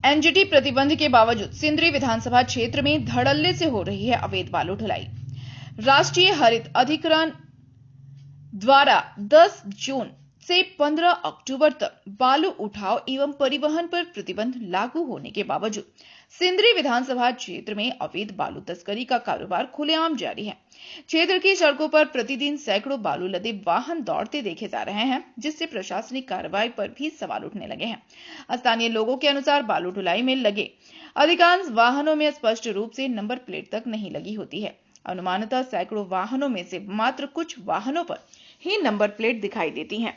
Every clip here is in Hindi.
एनजीटी प्रतिबंध के बावजूद सिंदरी विधानसभा क्षेत्र में धड़ल्ले से हो रही है अवैध बालू ढुलाई। राष्ट्रीय हरित अधिकरण द्वारा 10 जून से 15 अक्टूबर तक बालू उठाव एवं परिवहन पर प्रतिबंध लागू होने के बावजूद सिंदरी विधानसभा क्षेत्र में अवैध बालू तस्करी का कारोबार खुलेआम जारी है। क्षेत्र की सड़कों पर प्रतिदिन सैकड़ों बालू लदे वाहन दौड़ते देखे जा रहे हैं, जिससे प्रशासनिक कार्रवाई पर भी सवाल उठने लगे हैं। स्थानीय लोगों के अनुसार बालू ढुलाई में लगे अधिकांश वाहनों में स्पष्ट रूप से नंबर प्लेट तक नहीं लगी होती है। अनुमानतः सैकड़ों वाहनों में से मात्र कुछ वाहनों पर ही नंबर प्लेट दिखाई देती हैं।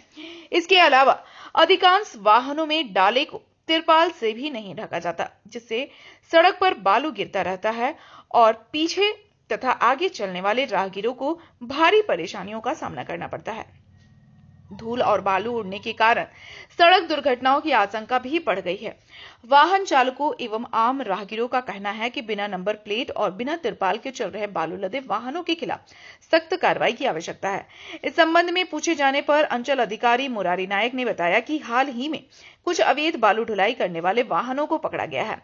इसके अलावा अधिकांश वाहनों में डाले को तिरपाल से भी नहीं ढका जाता, जिससे सड़क पर बालू गिरता रहता है और पीछे तथा आगे चलने वाले राहगीरों को भारी परेशानियों का सामना करना पड़ता है। धूल और बालू उड़ने के कारण सड़क दुर्घटनाओं की आशंका भी बढ़ गई है। वाहन चालकों एवं आम राहगीरों का कहना है कि बिना नंबर प्लेट और बिना तिरपाल के चल रहे बालू लदे वाहनों के खिलाफ सख्त कार्रवाई की आवश्यकता है। इस संबंध में पूछे जाने पर अंचल अधिकारी मुरारी नायक ने बताया कि हाल ही में कुछ अवैध बालू ढुलाई करने वाले वाहनों को पकड़ा गया है,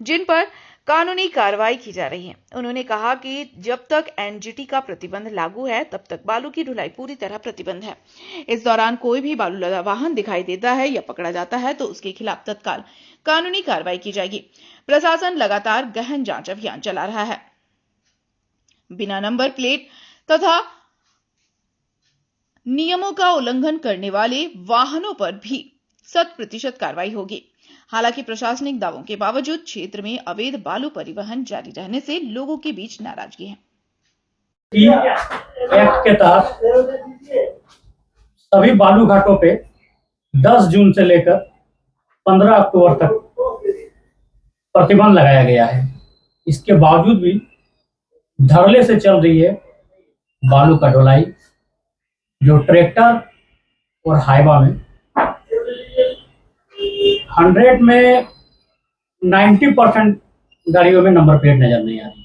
जिन पर कानूनी कार्रवाई की जा रही है। उन्होंने कहा कि जब तक एनजीटी का प्रतिबंध लागू है, तब तक बालू की ढुलाई पूरी तरह प्रतिबंध है। इस दौरान कोई भी बालू लदा वाहन दिखाई देता है या पकड़ा जाता है तो उसके खिलाफ तत्काल कानूनी कार्रवाई की जाएगी। प्रशासन लगातार गहन जांच अभियान चला रहा है। बिना नंबर प्लेट तथा नियमों का उल्लंघन करने वाले वाहनों पर भी 100% कार्रवाई होगी। हालांकि प्रशासनिक दावों के बावजूद क्षेत्र में अवैध बालू परिवहन जारी रहने से लोगों के बीच नाराजगी है। एक्ट के तहत सभी बालू घाटों पे 10 जून से लेकर 15 अक्टूबर तक प्रतिबंध लगाया गया है। इसके बावजूद भी धड़ल्ले से चल रही है बालू का ढुलाई, जो ट्रैक्टर और हाइवा में 100 में 90% गाड़ियों में नंबर प्लेट नजर नहीं आ रही।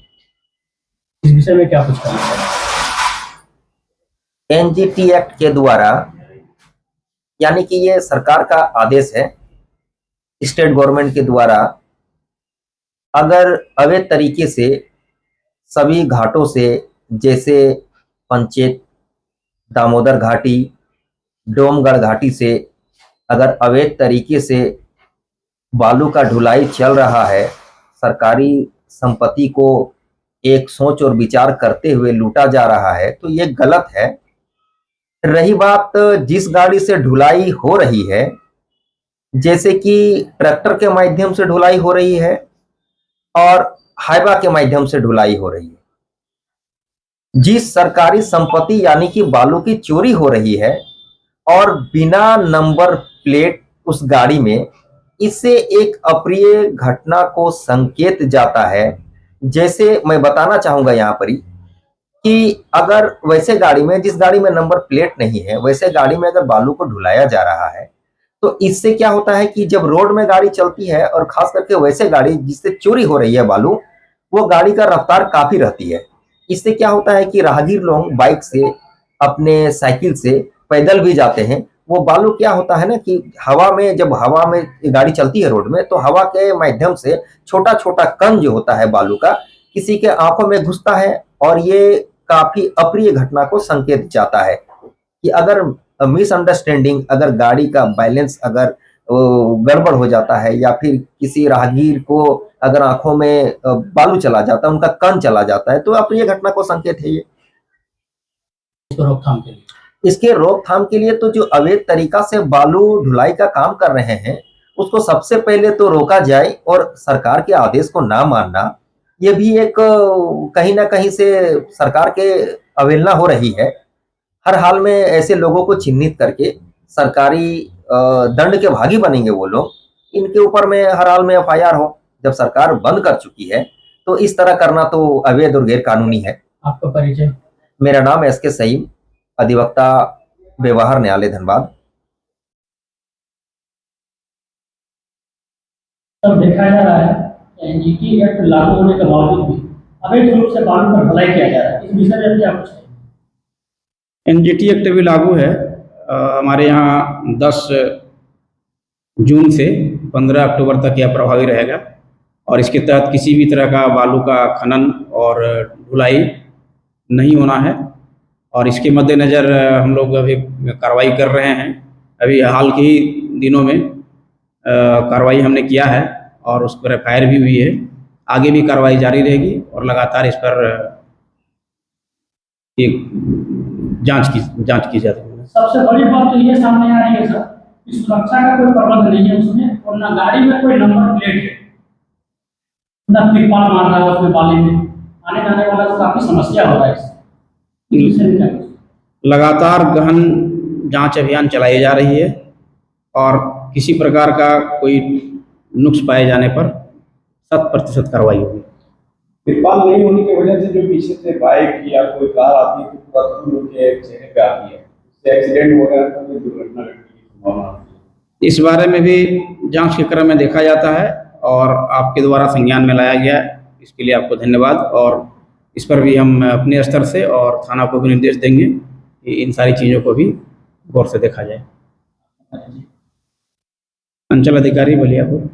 इस विषय में क्या कुछ कहना है? एनजीटी एक्ट के द्वारा, यानी कि ये सरकार का आदेश है, स्टेट गवर्नमेंट के द्वारा अगर अवैध तरीके से सभी घाटों से, जैसे पंचेत, दामोदर घाटी, डोमगढ़ घाटी से अगर अवैध तरीके से बालू का ढुलाई चल रहा है, सरकारी संपत्ति को एक सोच और विचार करते हुए लूटा जा रहा है, तो ये गलत है। रही बात जिस गाड़ी से ढुलाई हो रही है, जैसे कि ट्रैक्टर के माध्यम से ढुलाई हो रही है और हाइवा के माध्यम से ढुलाई हो रही है, जिस सरकारी संपत्ति यानी कि बालू की चोरी हो रही है और बिना नंबर प्लेट उस गाड़ी में, इससे एक अप्रिय घटना को संकेत जाता है। जैसे मैं बताना चाहूंगा यहाँ पर कि अगर वैसे गाड़ी में, जिस गाड़ी में नंबर प्लेट नहीं है, वैसे गाड़ी में अगर बालू को ढुलाया जा रहा है, तो इससे क्या होता है कि जब रोड में गाड़ी चलती है और खास करके वैसे गाड़ी जिससे चोरी हो रही है बालू, वो गाड़ी का रफ्तार काफी रहती है। इससे क्या होता है कि राहगीर लोग बाइक से, अपने साइकिल से, पैदल भी जाते हैं। वो बालू क्या होता है ना कि हवा में, जब हवा में गाड़ी चलती है रोड में, तो हवा के माध्यम से छोटा छोटा कण जो होता है बालू का, किसी के आंखों में घुसता है और ये काफी अप्रिय घटना को संकेत जाता है कि अगर मिसअंडरस्टैंडिंग, अगर गाड़ी का बैलेंस अगर गड़बड़ हो जाता है या फिर किसी राहगीर को अगर आंखों में बालू चला जाता है, उनका कण चला जाता है, तो अप्रिय घटना को संकेत है ये। इसके रोकथाम के लिए तो जो अवैध तरीका से बालू ढुलाई का काम कर रहे हैं, उसको सबसे पहले तो रोका जाए और सरकार के आदेश को ना मानना, ये भी एक कहीं ना कहीं से सरकार के अवहेलना हो रही है। हर हाल में ऐसे लोगों को चिन्हित करके सरकारी दंड के भागी बनेंगे वो लोग। इनके ऊपर में हर हाल में एफआईआर हो। जब सरकार बंद कर चुकी है तो इस तरह करना तो अवैध और गैर कानूनी है। आपका परिचय? मेरा नाम एसके सईम, अधिवक्ता, व्यवहार न्यायालय, धनबाद। तब देखा जा रहा है एनजीटी एक्ट लागू होने के बावजूद भी अवैध रूप से बालू पर ढुलाई किया जा रहा है। इस विषय में क्या कुछ है? एनजीटी एक्ट भी लागू है हमारे यहाँ 10 जून से 15 अक्टूबर तक यह प्रभावी रहेगा और इसके तहत किसी भी तरह का बालू का खनन और ढुलाई नहीं होना है। और इसके मद्देनज़र हम लोग अभी कार्रवाई कर रहे हैं। अभी हाल के ही दिनों में कार्रवाई हमने किया है और उस पर FIR भी हुई है। आगे भी कार्रवाई जारी रहेगी और लगातार इस पर एक जांच की जाती है। सबसे बड़ी बात तो ये सामने आ रही है सर, कि सुरक्षा का कोई प्रबंध नहीं है उसमें, और ना गाड़ी में कोई नंबर प्लेट है, ना तिरपाल मार रहा है उसमें बाली में, आने जाने वाला को काफी समस्या हो रहा है इससे। लगातार गहन जांच अभियान चलाई जा रही है और किसी प्रकार का कोई नुक्स पाए जाने पर 100% कार्रवाई होगी। तिरपाल नहीं होने की वजह से जो पीछे से बाइक या कोई कार आती है तो पूरा धूल उनके चेहरे पे आती है, इससे एक्सीडेंट वगैरह का कोई दुर्घटना घटने की संभावना। इस बारे में भी जांच के क्रम में देखा जाता है और आपके द्वारा संज्ञान में लाया गया, इसके लिए आपको धन्यवाद। और इस पर भी हम अपने स्तर से और थाना को भी निर्देश देंगे कि इन सारी चीज़ों को भी गौर से देखा जाए। अंचल अधिकारी बलियापुर।